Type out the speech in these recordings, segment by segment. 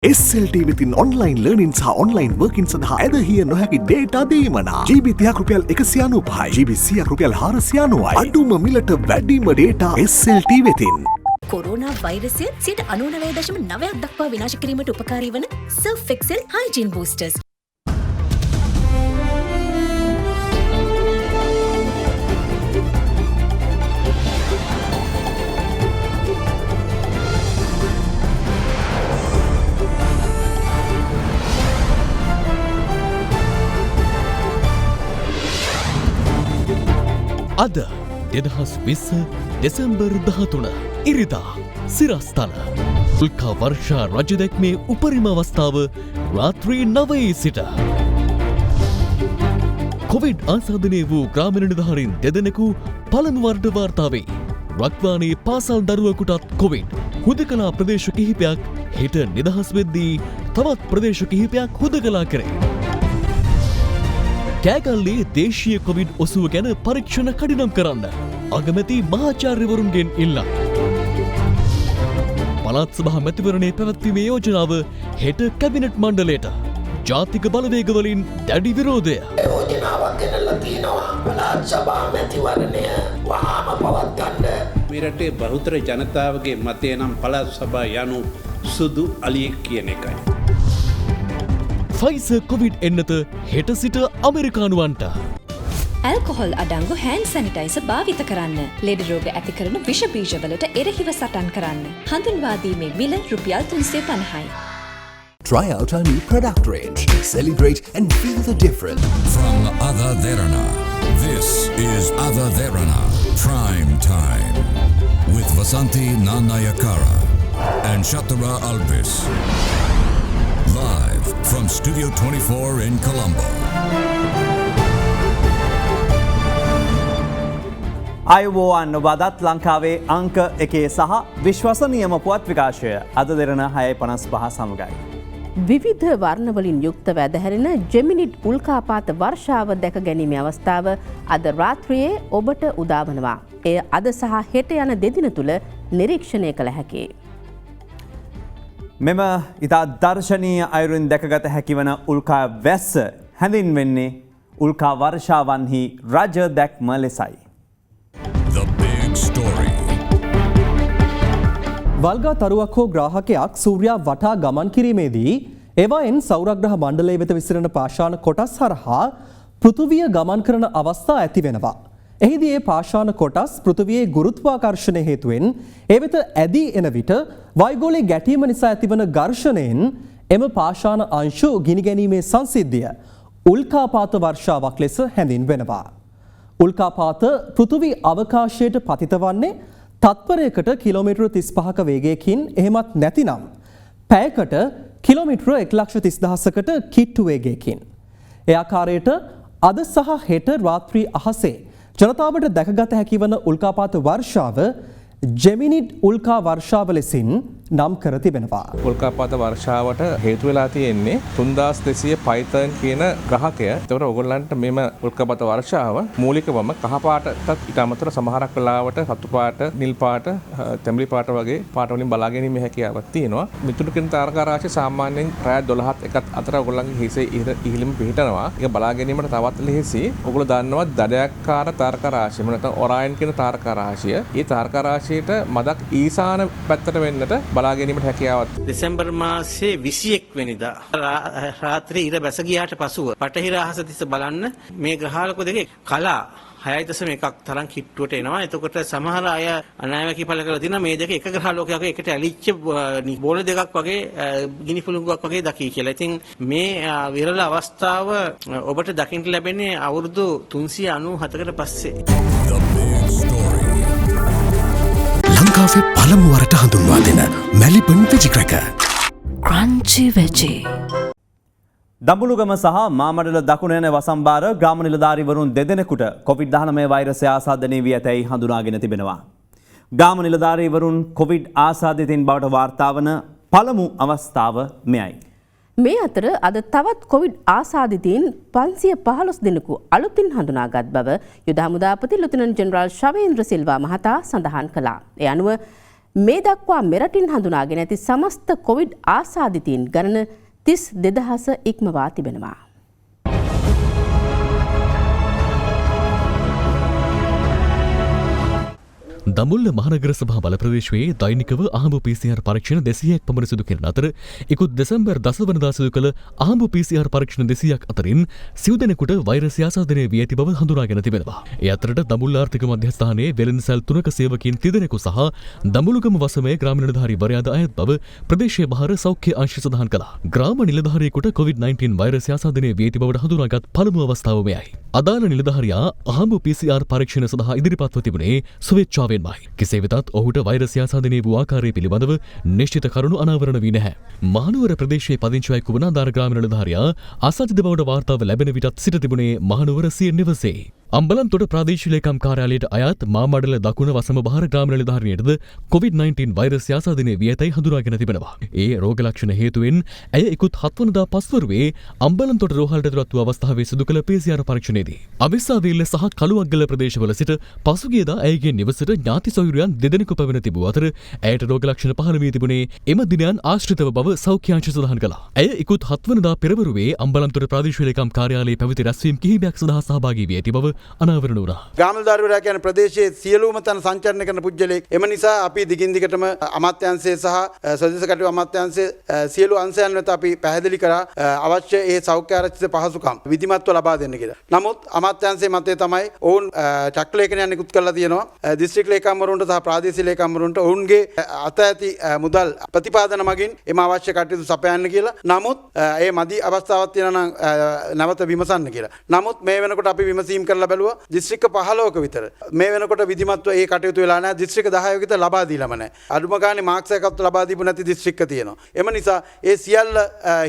SLT within online learning සහ online working සඳහා ඇදහිය නොහැකි data දීමනා GB 30ක් රුපියල් 195යි GB 100ක් රුපියල් 490යි අඩුම මිලට වැඩිම data SLT වෙතින් කොරෝනා වෛරසය 99.9ක් දක්වා විනාශ කිරීමට උපකාරී වන Surf Excel Hygiene Boosters. අද 2020 දෙසැම්බර් 13 ඉරිදා සිරස්තන උල්කා වර්ෂා රජ දැක්මේ උපරිම අවස්ථාව රාත්‍රී 9 සිට කොවිඩ් ආසාදනය වූ ග්‍රාමීණ නිලධාරීන් දෙදෙනෙකු පළමු වරට වාර්තා වේ. රක්වානේ පාසල් දරුවෙකුටත් කොවිඩ්. හුදකලා ප්‍රදේශ කිහිපයක් හෙට නිදහස් වෙද්දී තවත් ප්‍රදේශ කිහිපයක් හුදකලා කරේ. කෑගල්ලේ දේශීය කොවිඩ් ඔසුව ගැන පරීක්ෂණ කඩිනම් කරන්න අගමැති මහාචාර්යවරුන්ගෙන් ඉල්ලා. පළාත් සභා මැතිවරණයේ පැවැත්වීමේ යෝජනාව හෙට කැබිනට් මණ්ඩලයට. ජාතික බලවේගවලින් දැඩි විරෝධය. යෝජනාවක් ගෙනල්ලා තියෙනවා පළාත් සභා මැතිවරණය වහාම පවත්වන්න. මේ රටේ බහුතර ජනතාවගේ මතය නම් පළාත් සභා යනු සුදු අලියෙක් කියන එකයි. ෆයිසර් කොවිඩ් එන්නත හෙට සිට අමරිකානුවන්ට. ඇල්කොහොල් අඩංගු හෑන්ඩ් සැනිටයිසර් භාවිත කරන්න. ලෙඩ රෝග ඇති කරන විෂ බීජවලට එරෙහිව සටන් කරන්න. හඳුන්වා දීමේ මිල රුපියල් 350යි. Try out our new product range. Celebrate and feel the difference. From Ada Derana, this is Ada Derana Prime Time with Vasanthi Nanayakara and Shatara Alvis. Live from Studio 24 in Colombo. අයුබෝවන් වදත් ලංකාවේ අංක එකේ සහ විශ්වසනීයම පුවත් විකාශය අද දෙරන 6:55 සමගයි. විවිධ වර්ණවලින් යුක්තව ඇදහැරෙන ජෙමිනිට් උල්කාපාත වර්ෂාව දැක ගැනීමේ අවස්ථාව අද රාත්‍රියේ ඔබට උදාවනවා. එය අද සහ හෙට යන දෙදින තුල නිරීක්ෂණය කළ හැකියි. මෙම ඉතා දර්ශනීය අයුරින් දැකගත හැකිවන උල්කා වැස්ස හැඳින්වෙන්නේ උල්කා වර්ෂාවන්හි රජ දැක්ම ලෙසයි. The big story. වල්ගා තරුවක් හෝ ග්‍රාහකයක් සූර්යා වටා ගමන් කිරීමේදී එවයින් සෞරග්‍රහ මණ්ඩලය වෙත විසිරෙන පාෂාණ කොටස් හරහා පෘථුවිය ගමන් කරන අවස්ථා ඇති වෙනවා. එහිදී ඒ පාෂාණ කොටස් පෘථුවියේ ගුරුත්වාකර්ෂණය හේතුවෙන් ඒ වෙත ඇදී එන විට වයිගෝලයේ ගැටීම නිසා ඇතිවන ඝර්ෂණයෙන් එම පාෂාණ අංශු ගිනිගැනීමේ සංසිද්ධිය උල්කාපාත වර්ෂාවක් ලෙස හැඳින්වෙනවා. උල්කාපාත පෘථුවි අවකාශයට පතිත වන්නේ තත්පරයකට කිලෝමීටර 35ක වේගයකින් එහෙමත් නැතිනම් පැයකට කිලෝමීටර 1,30,000කට කිට්ටු වේගයකින්. ඒ ආකාරයට අද සහ හෙට රාත්‍රී අහසේ ජනතාවට දැකගත හැකිවන උල්කාපාත වර්ෂාව ජෙමිනිට් උල්කා වර්ෂාව ලෙසින් නම් කර තිබෙනවා. උල්කාපාත වර්ෂාවට හේතු වෙලා තියෙන්නේ 3200 පයිතන් කියන ග්‍රහකය. ඒතකොට ඔයගොල්ලන්ට මෙම උල්කාපාත වර්ෂාව මූලිකවම කහ පාටට ඊට අමතරව සමහරක් වෙලාවට සතු පාට, නිල් පාට, තැඹිලි පාට වගේ පාට වලින් බලා ගැනීමේ හැකියාවක් තියෙනවා. මිතුරු කියන තාරකා රාශිය සාමාන්‍යයෙන් රාත්‍රී 12ත් එකත් අතර ඔයගොල්ලන්ගේ හිසේ ඉහළින් පිහිටනවා. ඒක බලා ගැනීමට තවත් ලෙහෙසි. ඔයගොල්ලෝ දන්නවා දඩයක්කාර තාරකා රාශිය. නැත්නම් ඔරායන් කියන තාරකා රාශිය. ඒ තාරකා රාශියට මදක් ඊසාන පැත්තට වෙන්නට බලා ගැනීමට හැකියාවක්. දෙසැම්බර් මාසයේ 21 වෙනිදා රාත්‍රී ඉර බැස ගියාට පසුව පටහිර අහස දිස බලන්න මේ ග්‍රහලක දෙකේ කලා 6.1ක් තරම් කිට්ටුවට එනවා. එතකොට සමහර අය අනාවැකි පළ කරලා දිනා මේ දෙක එක ග්‍රහලෝකයක එකට ඇලිච්ච බෝල දෙකක් වගේ ගිනි පුළඟක් වගේ දකි කියලා. ඉතින් මේ විරල අවස්ථාව ඔබට දකින්න ලැබෙන්නේ අවුරුදු 397කට පස්සේ. ලංකාවේ පළමු වරට හඳුන්වා දෙන මැලිබන් වෙජි ක්‍රැකර් Crunchy Veggie. දඹුලුගම සහ මාමඩල දකුණ යන වසම්බාර ග්‍රාම නිලධාරීවරුන් දෙදෙනෙකුට COVID-19 වෛරසය ආසාදනය වී ඇතැයි හඳුනාගෙන තිබෙනවා. ග්‍රාම නිලධාරීවරුන් COVID ආසාදිතින් බවට වාර්තා වන පළමු අවස්ථාව මෙයයි. මේ අතර අද තවත් කොවිඩ් ආසාදිතයින් 515 දෙනෙකු අලුතින් හඳුනාගත් බව යුද හමුදාපති ලෙතනන්ට් ජෙනරාල් ශවේන්ද්‍ර සිල්වා මහතා සඳහන් කළා. ඒ අනුව මේ දක්වා මෙරටින් හඳුනාගෙන ඇති සමස්ත කොවිඩ් ආසාදිතයින් ගණන 32,000 ඉක්මවා තිබෙනවා. දඹුල්ල මහනගර සභා බල ප්‍රදේශයේ දෛනිකව අහඹු PCR පරීක්ෂණ 200ක් පමණ සිදු කරන අතර ඉකුත් දෙසැම්බර් 10 වනදා සිදු කළ අහඹු PCR පරීක්ෂණ 200ක් අතරින් සිව් දෙනෙකුට වෛරසය ආසාදනය වී ඇති බව හඳුනාගෙන තිබෙනවා. ඒ අතරට දඹුල්ල ආර්ථික මධ්‍යස්ථානයේ වෙළඳසැල් 3ක සේවකීන් 3 දෙනෙකු සහ දඹුලුගම වසමේ ග්‍රාම නිලධාරීවරයාද අයත් බව ප්‍රදේශීය බහර සෞඛ්‍ය අංශය සඳහන් කළා. ග්‍රාම නිලධාරියෙකුට COVID-19 වෛරසය ආසාදනය වී ඇති බවට හඳුනාගත් පළමු අවස්ථාව මෙයයි. අදාළ නිලධාරියා අහඹු PCR පරීක්ෂණ සඳහා ඉදිරිපත්ව තිබුණේ ස්වේච්ඡාවෙන්මයි. කෙසේ වෙතත් ඔහුට වෛරසය ආසාදනය වූ ආකාරය පිළිබඳව නිශ්චිත කරුණු අනාවරණ වී නැහැ. මහනුවර ප්‍රදේශයේ පදිංචි අයෙකු වන අදාළ ග්‍රාම නිලධාරියා ආසාදිත බවට වාර්තාව ලැබෙන විටත් සිට තිබුණේ මහනුවර සිය නිවසේ. අම්බලන්තොට ප්‍රාදේශීය ලේකම් කාර්යාලයට අයත් මාමඩල දකුණ වසම බහර ග්‍රාම නිලධාරිනියටද COVID-19 වෛරසය ආසාදනය වී ඇතැයි හඳුනාගෙන තිබෙනවා. ඒ රෝග ලක්ෂණ හේතුවෙන් ඇය ඉකුත් 7 වනදා පස්වරුවේ අම්බලන්තොට රෝහලට ඇතුළත් වූ අවස්ථාවේ සිදු කළ PCR පරීක්ෂණයේදී අවිස්සාවේල්ල සහ කළුවක්ගල ප්‍රදේශවල සිට පසුගියදා ඇයගේ නිවසට ඥාති සොයුරියන් දෙදෙනෙකු පැමිණ තිබූ අතර ඇයට රෝග ලක්ෂණ පහළ වී තිබුණේ එම දිනයන් ආශ්‍රිතව බව සෞඛ්‍ය අංශය සඳහන් කළා. ඇය ඉකුත් 7 වනදා පෙරවරුවේ අම්බලන්තොට ප්‍රාදේශීය ලේකම් කාර්යාලයේ පැවති රැස්වීම් කිහිපයක් සඳහා සහභාගී වී ඇති බව අනාවරණ වුණා. ග්‍රාම නිලධාරීවරයා කියන්නේ ප්‍රදේශයේ සියලුම තැන සංචරණය කරන පුජ්‍යලෙක්. එම නිසා අපි දිගින් දිගටම අමාත්‍යාංශය සහ ස්වදේශ කටයුතු අමාත්‍යාංශය සියලු අංශයන් වෙත අපි පැහැදිලි කරා අවශ්‍ය ඒ සෞඛ්‍ය ආරක්ෂිත පහසුකම් විධිමත්ව ලබා දෙන්න කියලා. නමුත් අමාත්‍යාංශයේ මතය තමයි ඔවුන් චක්‍රලේඛනයක් නිකුත් කරලා තියෙනවා දිස්ත්‍රික් ලේකම්වරුන්ට සහ ප්‍රාදේශීය ලේකම්වරුන්ට ඔවුන්ගේ අත ඇති මුදල් ප්‍රතිපාදන මගින් එම අවශ්‍ය කටයුතු සපයන්න කියලා. නමුත් ඒ මදි අවස්ථාවක් තියෙනවා නම් නැවත විමසන්න කියලා. නමුත් මේ වෙනකොට අපි විමසීම් කරලා බැලුවා දිස්ත්‍රික්ක 15ක විතර මේ වෙනකොට විධිමත්ව ඒ කටයුතු වෙලා නැහැ. දිස්ත්‍රික්ක 10ක විතර ලබා දීලාම නැහැ. අඩුම ගානේ මාක්ස් එකක්වත් ලබා දීපු නැති දිස්ත්‍රික්ක තියෙනවා. එම නිසා ඒ සියල්ල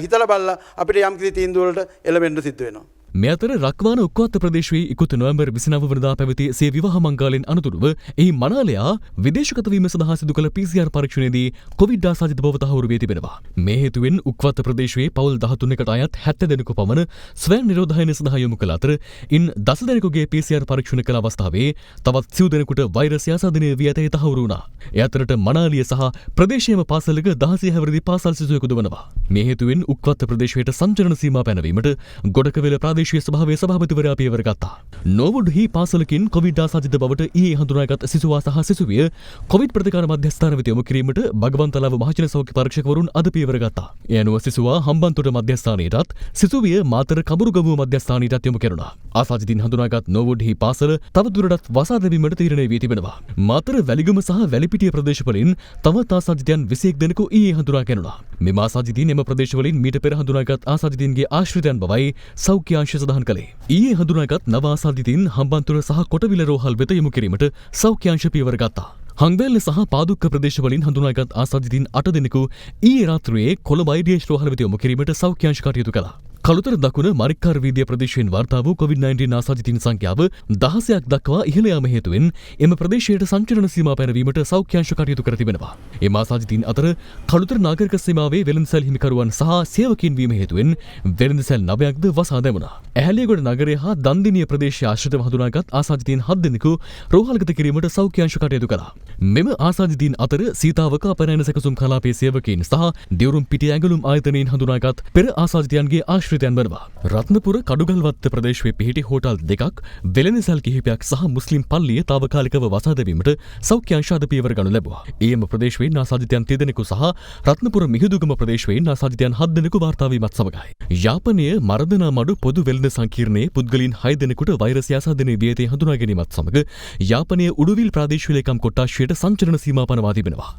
හිතලා බලලා අපිට යම්කිසි තීන්දුව වලට එළවෙන්න සිද්ධ වෙනවා. මේ අතර රක්වාන උක්කාත ප්‍රදේශයේ ඉකුත් නොවැම්බර් 29 වනදා පැවති සිය විවාහ මංගලෙන් අනතුරුව එහි මනාලයා විදේශගත වීම සඳහා සිදු කළ PCR පරීක්ෂණයේදී කොවිඩ් ආසාදිත බව තහවුරු වී තිබෙනවා. මේ හේතුවෙන් උක්කාත ප්‍රදේශයේ පවුල් 13කට අයත් 70 දෙනෙකු පමණ ස්වයං නිරෝධායනය සඳහා යොමු කළ අතර ඉන් 10 දෙනෙකුගේ PCR පරීක්ෂණ කළ අවස්ථාවේ තවත් සිව් දෙනෙකුට වෛරසය ආසාදනය වී ඇතැයි තහවුරු වුණා. ඒ අතරට මනාලිය සහ ප්‍රදේශයේම පාසලක 16 හැවිරිදි පාසල් සිසුවෙකු දුවනවා. මේ හේතුවෙන් උක්කාත ප්‍රදේශයට සංචරණ සීමා පැනවීමට ගොඩකවේල ප්‍රාදේශීය සභාවේ සභාපතිවරයා පියවර ගත්තා. නොවුඩ්හි පාසලකින් කොවිඩ් ආසාදිත බවට ඊයේ හඳුනාගත් සිසුවා සහ සිසුවිය කොවිඩ් ප්‍රතිකාර මධ්‍යස්ථාන වෙත යොමු කිරීමට භගවන්තලාව මහජන සෞඛ්‍ය පරීක්ෂකවරුන් අද පියවර ගත්තා. ඒ අනුව සිසුවා හම්බන්තොට මධ්‍යස්ථානයටත් සිසුවිය මාතර කඹුරුගමුව මධ්‍යස්ථානයටත් යොමු කෙරුණා. ආසාදිතින් හඳුනාගත් නොවුඩ්හි පාසල තවදුරටත් වසා දැමීමට තීරණය වී තිබෙනවා. මාතර වැලිගම සහ වැලිපිටිය ප්‍රදේශවලින් තවත් ආසාදිතයන් 21 දෙනෙකු ඊයේ හඳුනා ගැනුණා. මෙම ආසාදිතින් එම ප්‍රදේශවලින් මීට පෙර හඳුනාගත් ආසාදිතින්ගේ ආශ්‍රිතයන් බවයි සෞඛ්‍ය අංශය සඳහන් කළේ. ඊයේ හඳුනාගත් නව ආසාදිතින් හම්බන්තොට සහ කොටවිල රෝහල් වෙත යොමු කිරීමට සෞඛ්‍ය අංශ පියවර ගත්තා. හංගවැල්ල සහ පාදුක්ක ප්‍රදේශවලින් හඳුනාගත් ආසාදිතින් 8 දෙනෙකු ඊයේ රාත්‍රියේ කොළඹ IDH රෝහල වෙත යොමු කිරීමට සෞඛ්‍ය අංශ කටයුතු කළා. කළුතර දකුණ මරික්කාර වීදිය ප්‍රදේශයෙන් වාර්තා වූ COVID-19 ආසාදිතින් සංඛ්‍යාව 16ක් දක්වා ඉහළ යාම හේතුවෙන් එම ප්‍රදේශයට සංචරණ සීමා පැනවීමට සෞඛ්‍ය අංශ කටයුතු කර තිබෙනවා. එම ආසාදිතින් අතර කළුතර නාගරික සීමාවේ වෙළඳසැල් හිමිකරුවන් සහ සේවකීන් වීම හේතුවෙන් වෙළඳසැල් 9ක්ද වසා දැමුණා. ඇහැලියගොඩ නගරය හා දන්දිනිය ප්‍රදේශයේ ආශ්‍රිතව හඳුනාගත් ආසාදිතින් 7 දෙනෙකු රෝහල්ගත කිරීමට සෞඛ්‍ය අංශ කටයුතු කළා. මෙම ආසාදිතින් අතර සීතාවක අපනයන සැකසුම් කලාපයේ සේවකීන් සහ දිවුරුම් පිටිය ඇඟලුම් ආයතනයෙන් හඳුනාගත් පෙර ආසාදිතයන්ගේ ආශ්‍රිතයන් වනවා. රත්නපුර කඩුගල්වත්ත ප්‍රදේශයේ පිහිටි හෝටල් දෙකක් වෙළඳසැල් කිහිපයක් සහ මුස්ලිම් පල්ලිය තාවකාලිකව වසා දැමීමට සෞඛ්‍ය අංශ අද පියවර ගනු ලැබුවා. ඊයේම ප්‍රදේශයෙන් ආසාදිතයන් 3 දෙනෙකු සහ රත්නපුර මිහිඳුගම ප්‍රදේශයෙන් ආසාදිතයන් 7 දෙනෙකු වාර්තා වීමත් සමගයි. යාපනයේ මරදනා මඩු පොදු වෙළඳ සංකීර්ණයේ පුද්ගලයන් 6 දෙනෙකුට වෛරසය ආසාදනය වී ඇති හඳුනා ගැනීමත් සමග යාපනයේ උඩුවිල් ප්‍රාදේශීය ලේකම් කොට්ටාශයට සංචරණ සීමා පනවා තිබෙනවා.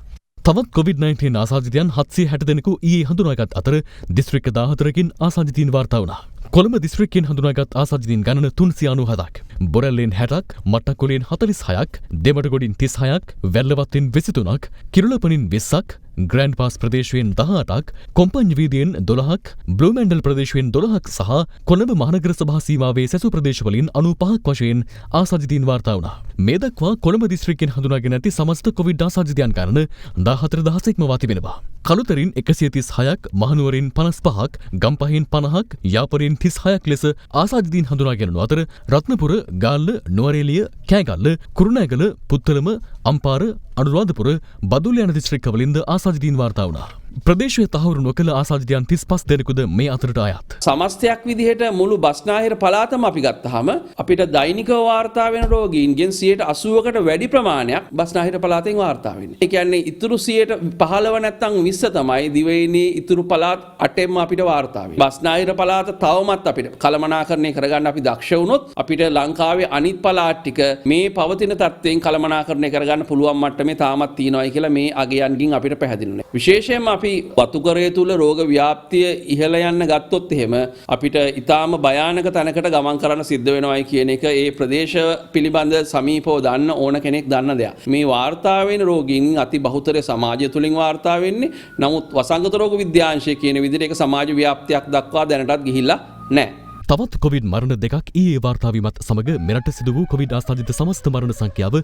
තවත් COVID-19 ආසාදිතයන් 760 දෙනෙකු ඊයේ හඳුනාගත් අතර දිස්ත්‍රික්ක 14කින් ආසාදිතීන් වාර්තා වුණා. කොළඹ දිස්ත්‍රික්කයෙන් හඳුනාගත් ආසාදිතීන් ගණන 397ක්, බොරැල්ලෙන් 60ක්, මට්ටක්කොලෙන් 46ක්, දෙමටගොඩින් 36ක්, වැල්ලවත්තෙන් 23ක්, කිරුළපනින් 20ක්, ග්‍රෑන්ඩ් පාස් ප්‍රදේශයෙන් 18ක්, කොම්පඤ්ඤ වීදියෙන් 12ක්, බ්ලූමැන්ඩල් ප්‍රදේශයෙන් 12ක් සහ කොළඹ මහනගර සභා සීමාවේ සැසු ප්‍රදේශවලින් 95ක් වශයෙන් ආසාදිතයින් වාර්තා වුණා. මේ දක්වා කොළඹ දිස්ත්‍රික්කයෙන් හඳුනාගෙන ඇති සමස්ත කොවිඩ් ආසාදිතයන් ගණන 14000 ඉක්මවා තිබෙනවා. කළුතරින් 136ක්, මහනුවරින් 55ක්, ගම්පහෙන් 50ක්, යාපරයෙන් 36ක් ලෙස ආසාදිතයින් හඳුනාගෙන යන අතර රත්නපුර, ගාල්ල, නුවරඑළිය, කෑගල්ල, කුරුණෑගල, පුත්තලම, අම්පාර, අනුරාධපුර, බදුල්ල යන දිස්ත්‍රික්කවලින්ද ආසාදිතයින් වාර්තා වුණා. ප්‍රදේශයේ තහවුරු නොකළ ආසාදිතයන් 35 දෙනෙකුද මේ අතරට අයත්. සමස්තයක් විදිහට මුළු බස්නාහිර පළාතම අපි ගත්තාම අපිට දෛනිකව වාර්තා වෙන රෝගීන්ගෙන් 80%කට වැඩි ප්‍රමාණයක් බස්නාහිර පළාතෙන් වාර්තා වෙන්නේ. ඒ කියන්නේ ඉතුරු 15 නැත්නම් 20 තමයි දිවයිනේ ඉතුරු පළාත් 8ෙන්ම අපිට වාර්තා වෙන්නේ. බස්නාහිර පළාත තවමත් අපිට කළමනාකරණය කරගන්න අපි දක්ෂ වුණොත් අපිට ලංකාවේ අනිත් පළාත් ටික මේ පවතින තත්ත්වයෙන් කළමනාකරණය කරගන්න පුළුවන් මට්ටමේ තාමත් තියෙනවායි කියලා මේ අගයන්ගින් අපිට පැහැදිලි වෙනවා. විශේෂයෙන්ම අපි වතුකරය තුල රෝග ව්‍යාප්තිය ඉහළ යන්න ගත්තොත් එහෙම අපිට ඊටාම භයානක තැනකට ගමන් කරන්න සිද්ධ වෙනවායි කියන එක ඒ ප්‍රදේශ පිළිබඳ සමීපව දන්න ඕන කෙනෙක් දන්න දෙයක්. මේ වාර්තා වෙන රෝගීන් අති බහුතරය සමාජය තුලින් වාර්තා වෙන්නේ. නමුත් වසංගත රෝග විද්‍යාංශය කියන විදිහට ඒක සමාජ ව්‍යාප්තියක් දක්වා දැනටත් ගිහිල්ලා නැහැ. තවත් කොවිඩ් මරණ දෙකක් ඊයේ වාර්තා වීමත් සමග මෙරට සිදු වූ කොවිඩ් ආසාදිත සමස්ත මරණ සංඛ්‍යාව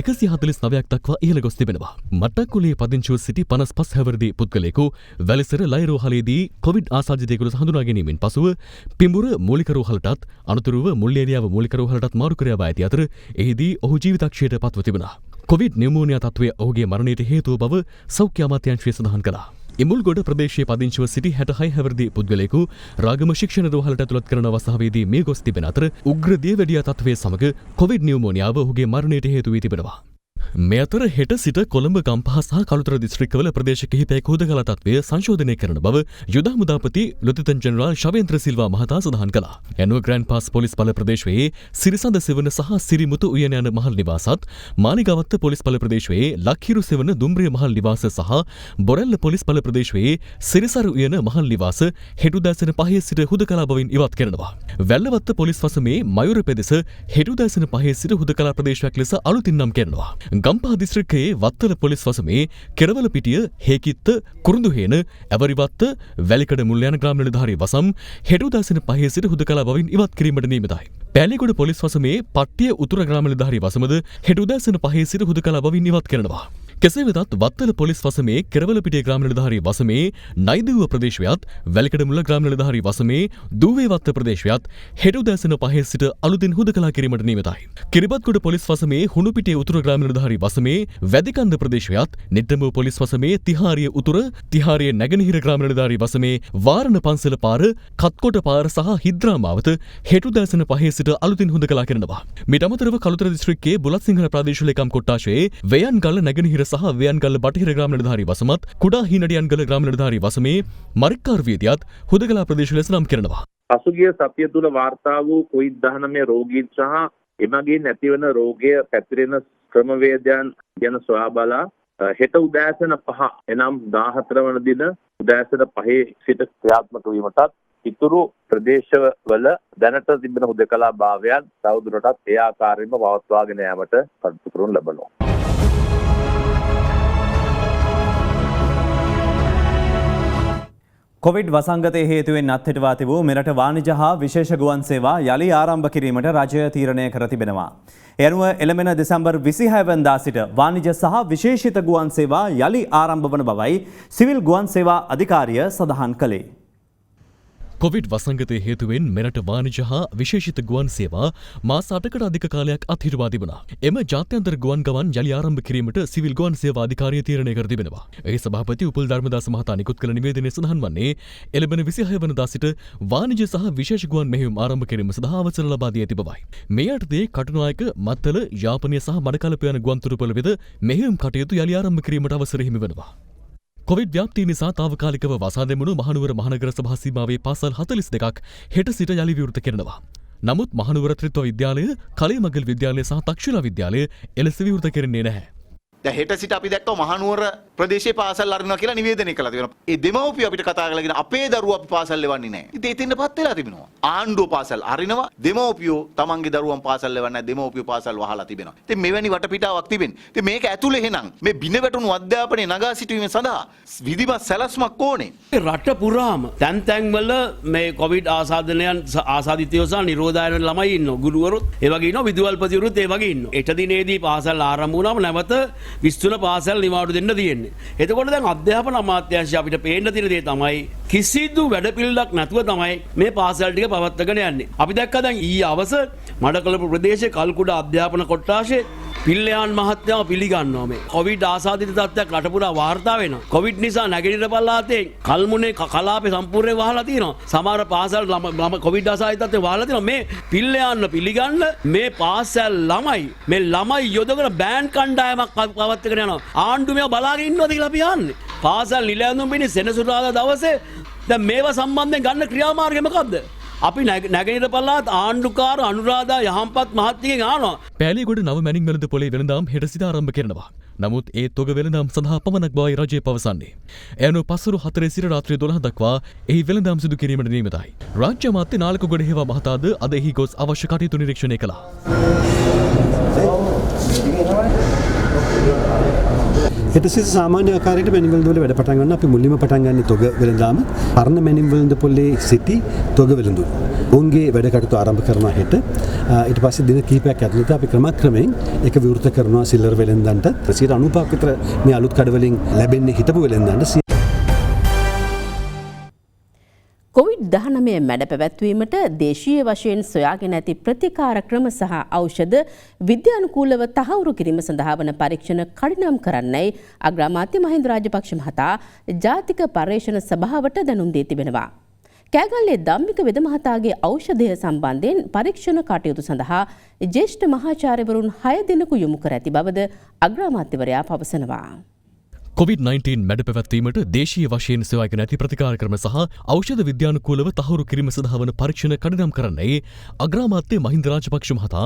149ක් දක්වා ඉහළ ගොස් තිබෙනවා. මට්ටක්කුලේ පදිංචිව සිටි 55 හැවිරිදි පුද්ගලයෙකු වැලිසර ලයිරෝහලේදී කොවිඩ් ආසාදිතයෙකු ලෙස හඳුනා ගැනීමෙන් පසුව පිඹුර මූලික රෝහලටත් අනතුරුව මුල්ලේරියාව මූලික රෝහලටත් මාරු කර යවා ඇති අතර එහිදී ඔහු ජීවිතක්ෂයට පත්ව තිබුණා. කොවිඩ් නියුමෝනියා තත්ත්වය ඔහුගේ මරණයට හේතුව බව සෞඛ්‍ය අමාත්‍යාංශය සඳහන් කළා. ඉමුල්ගොඩ ප්‍රදේශයේ පදිංචිව සිටි 66 හැවිරිදි පුද්ගලයෙකු රාගම ශික්ෂණ රෝහලට ඇතුළත් කරන අවස්ථාවේදී මේ ගොස් තිබෙන අතර උග්‍ර දියවැඩියා තත්ත්වයේ සමග කොවිඩ් නියුමෝනියාව ඔහුගේ මරණයට හේතු වී තිබෙනවා. මේ අතර හෙට සිට කොළඹ ගම්පහ සහ කළුතර දිස්ත්‍රික්කවල ප්‍රදේශ කිහිපයක හුදකලා තත්ත්වය සංශෝධනය කරන බව යුද හමුදාපති ලුතිතන් ජෙනරාල් ශවේන්ද්‍ර සිල්වා මහතා සඳහන් කළා. යනුව ග්‍රෑන්ඩ් පාස් පොලිස් බල ප්‍රදේශයේ සිරිසඳ සෙවන සහ සිරිමුතු උයන යන මහල් නිවාසත්, මානිගවත්ත පොලිස් බල ප්‍රදේශයේ ලක්හිරු සෙවන දුම්රිය මහල් නිවාස සහ බොරැල්ල පොලිස් බල ප්‍රදේශයේ සිරිසරු උයන මහල් නිවාස හෙට උදෑසන 5 සිට හුදකලා බවින් ඉවත් කරනවා. වැල්ලවත්ත පොලිස් වසමේ මයුර පෙදෙස හෙට උදෑසන 5 සිට හුදකලා ප්‍රදේශයක් ලෙස අලුතින් නම් කරනවා. ගම්පහ දිස්ත්‍රික්කයේ වත්තල පොලිස් වසමේ කෙරවල පිටිය, හේකිත්ත, කුරුඳුහේන, ඇවරිවත්ත, වැලිකඩ මුල් යන ග්‍රාම නිලධාරී වසම් හෙට උදෑසන 5 සිට හුදකලා බවින් ඉවත් කිරීමට නියමිතයි. පෑලිගොඩ පොලිස් වසමේ පට්ටිය උතුර ග්‍රාම නිලධාරී වසමද හෙට උදෑසන 5 සිට හුදකලා බවින් ඉවත් කරනවා. කෙසේ වෙතත් වත්තල පොලිස් වසමේ කෙරවල පිටිය ග්‍රාම නිලධාරී වසමේ නයිදෙව්ව ප්‍රදේශයත්, වැලිකඩ මුල්ල ග්‍රාම නිලධාරී වසමේ දූවේ වත්ත ප්‍රදේශයත් හෙට උදෑසන 5 සිට අලුතින් හුදකලා කිරීමට නියමිතයි. කිරිබත්ගොඩ පොලිස් වසමේ හුණුපිටිය උතුර ග්‍රාම නිලධාරී වසමේ වැදිකන්ද ප්‍රදේශයත්, නිට්ටඹුව පොලිස් වසමේ තිහාරිය උතුර, තිහාරිය නැගෙනහිර ග්‍රාම නිලධාරී වසමේ වාරණ පන්සල පාර, කත්කොට පාර සහ හිද්‍රාමාවත හෙට උදෑසන 5 සිට අලුතින් හුදකලා කරනවා. මීට අමතරව කළුතර දිස්ත්‍රික්කයේ බුලත්සිංහ ප්‍රාදේශීය ලේකම් කොට්ටාශයේ වේයන්ගල්ල නැගෙනහිර සහ වේයන්ගල්ල බටහිර ග්‍රාම නිලධාරී වසමත්, කුඩා හීනඩියන්ගල ග්‍රාම නිලධාරී වසමේ මරික්කාර වීදියත් හුදකලා ප්‍රදේශ ලෙස නම් කරනවා. පසුගිය සතිය තුළ වාර්තා වූ COVID-19 රෝගීන් සහ එමගින් ඇතිවන රෝගය පැතිරෙන ක්‍රමවේදයන් ගැන සොයා බලා හෙට උදෑසන 5 එනම් 14 වන දින උදෑසන 5 සිට ක්‍රියාත්මක වීමටත් ඉතුරු ප්‍රදේශවල දැනට තිබෙන හුදකලා භාවයන් තවදුරටත් ඒ ආකාරයෙන්ම පවත්වාගෙන යාමට කටයුතු කරනු ලබනවා. කොවිඩ් වසංගතය හේතුවෙන් අත්හිටවා තිබූ මෙරට වාණිජ හා විශේෂ ගුවන් සේවා යළි ආරම්භ කිරීමට රජය තීරණය කර තිබෙනවා. ඒ අනුව එළඹෙන දෙසැම්බර් 26 වෙනිදා සිට වාණිජ සහ විශේෂිත ගුවන් සේවා යළි ආරම්භ වන බවයි සිවිල් ගුවන් සේවා අධිකාරිය සඳහන් කළේ. කොවිඩ් වසංගතය හේතුවෙන් මෙරට වාණිජ හා විශේෂිත ගුවන් සේවා මාස 8කට අධික කාලයක් අත්හිටුවා තිබුණා. එම ජාත්‍යන්තර ගුවන් ගමන් යළි ආරම්භ කිරීමට සිවිල් ගුවන් සේවා අධිකාරිය තීරණය කර තිබෙනවා. ඒ සභාපති උපුල් ධර්මදාස මහතා නිකුත් කළ නිවේදනයේ සඳහන් වන්නේ එළඹෙන 26 වෙනිදා සිට වාණිජ සහ විශේෂ ගුවන් මෙහෙයුම් ආරම්භ කිරීම සඳහා අවසර ලබා දී ඇති බවයි. මේ යටතේ කටුනායක, මත්තල, යාපනය සහ මඩකලප යන ගුවන් තොටුපළ වෙත මෙහෙයුම් කටයුතු යළි ආරම්භ කිරීමට අවසර හිමි වෙනවා. කොවිඩ් ව්‍යාප්තිය නිසා තාවකාලිකව වසා දැමුණු මහනුවර මහනගර සභා සීමාවේ පාසල් 42ක් හෙට සිට යළි විවෘත කරනවා. නමුත් මහනුවර ත්‍රිත්ව විද්‍යාලය, කලීමගල් විද්‍යාලය සහ තක්ෂිලා විද්‍යාලය එලෙස විවෘත කෙරෙන්නේ නැහැ. දැන් හෙට සිට අපි දැක්කා මහනුවර ප්‍රදේශයේ පාසල් අරිනවා කියලා නිවේදනය කළා තියෙනවා. ඒ දෙමව්පියෝ අපිට කතා කරලා කියන අපේ දරුවෝ අපි පාසල් ලෙවන්නේ නැහැ. ඉතින් එතෙන්ටපත් වෙලා තිබෙනවා. ආණ්ඩුව පාසල් අරිනවා, දෙමව්පියෝ තමන්ගේ දරුවන් පාසල් ලෙවන්නේ නැහැ, දෙමව්පියෝ පාසල් වහලා තිබෙනවා. ඉතින් මෙවැනි වටපිටාවක් තිබෙන්නේ. ඉතින් මේක ඇතුලේ එහෙනම් මේ බින වැටුණු අධ්‍යාපනයේ නගා සිටීම සඳහා විධිමත් සැලැස්මක් ඕනේ. රට පුරාම තැන් තැන්වල මේ කොවිඩ් ආසාදනයන් ආසාදිතයෝ සහ නිරෝධායන ළමයි ඉන්නවා. ගුරුවරුත් ඒ වගේ ඉන්නවා, විදුහල්පතිවරුත් ඒ වගේ ඉන්නවා. හෙට දිනේදී පාසල් ආරම්භ වුණාම නැවත 23 පාසල් නිවාඩු දෙන්න තියෙන්නේ. එතකොට දැන් අධ්‍යාපන අමාත්‍යාංශය අපිට පේන්න තියෙන දේ තමයි කිසිදු වැඩපිළිවෙලක් නැතුව තමයි මේ පාසල් ටික පවත්වාගෙන යන්නේ. අපි දැක්කා දැන් ඊයේ අවස මඩකලපුර ප්‍රදේශයේ කල්කුඩ අධ්‍යාපන කොට්ටාශයේ පිල්ලයාන් මහත්මයාව පිළිගන්නවා මේ. කොවිඩ් ආසාදිත තත්ත්වයක් රට පුරා වාර්තා වෙනවා. කොවිඩ් නිසා නැගෙනහිර පළාතේ කල්මුනේ කලාපේ සම්පූර්ණයෙන් වහලා තියෙනවා. සමහර පාසල් ළම කොවිඩ් ආසාදිත තත්ත්වේ වහලා තියෙනවා. මේ පිල්ලයාන්න පිළිගන්න මේ පාසල් ළමයි යොදගෙන බෑන්ඩ් කණ්ඩායමක් පවත්වාගෙන යනවා. ආණ්ඩුව මේව බලාගෙන ඉන්නවද කියලා අපි අහන්නේ. පාසල් නිලැඳුම් පිණි සෙනසුරාදා දවසේ දැන් මේවා සම්බන්ධයෙන් ගන්න ක්‍රියාමාර්ගය මොකද්ද? අපි නැගෙනහිර පළාත් ආණ්ඩුකාර අනුරාධා යහම්පත් මහත්මියගෙන් අහනවා. පෑලියගොඩ නව මැනින් වෙළඳ පොලේ වෙළඳාම් හෙට සිට ආරම්භ කරනවා. නමුත් ඒ තොග වෙළඳාම් සඳහා පමණක් බවයි රජය පවසන්නේ. එයනු පසුරු 4 සිට රාත්‍රී 12 දක්වා එහි වෙළඳාම් සිදු කිරීමට නියමිතයි. රාජ්‍ය අමාත්‍ය නාලකගොඩ හේවා මහතාද අද එහි ගොස් අවශ්‍ය කටයුතු නිරීක්ෂණය කළා. හෙට සිට සාමාන්‍ය ආකාරයට මැනින් වෙළඳ වල වැඩ පටන් ගන්න අපි මුලින්ම පටන් ගන්න තොග වෙළඳාම පරණ මැනින් වෙළඳ පොලේ සිටි තොග වෙළඳුන්. ඔවුන්ගේ වැඩ කටයුතු ආරම්භ කරනවා හෙට. ඊට පස්සේ දින කිහිපයක් ඇතුළත අපි ක්‍රමක්‍රමයෙන් ඒක විවෘත කරනවා සිල්ලර් වෙළඳන්ට 95ක් විතර මේ අලුත් කඩවලින් ලැබෙන්නේ හිටපු වෙළඳන්ට. COVID-19 මැඩ පැවැත්වීමට දේශීය වශයෙන් සොයාගෙන ඇති ප්‍රතිකාර ක්‍රම සහ ඖෂධ විද්‍යානුකූලව තහවුරු කිරීම සඳහා වන පරීක්ෂණ කඩිනම් කරන්නයි අග්‍රාමාත්‍ය මහින්ද රාජපක්ෂ මහතා ජාතික පර්යේෂණ සභාවට දැනුම් දී තිබෙනවා. කෑගල්ලේ ධම්මික වෙද මහතාගේ ඖෂධය සම්බන්ධයෙන් පරීක්ෂණ කටයුතු සඳහා ජ්‍යෙෂ්ඨ මහාචාර්යවරුන් 6 දෙනෙකු යොමු කර ඇති බවද අග්‍රාමාත්‍යවරයා පවසනවා. COVID-19 මැඩ පැවැත්වීමට දේශීය වශයෙන් සොයාගෙන ඇති ප්‍රතිකාර ක්‍රම සහ ඖෂධ විද්‍යානුකූලව තහවුරු කිරීම සඳහා වන පරීක්ෂණ කඩිනම් කරන්නයි අග්‍රාමාත්‍ය මහින්ද රාජපක්ෂ මහතා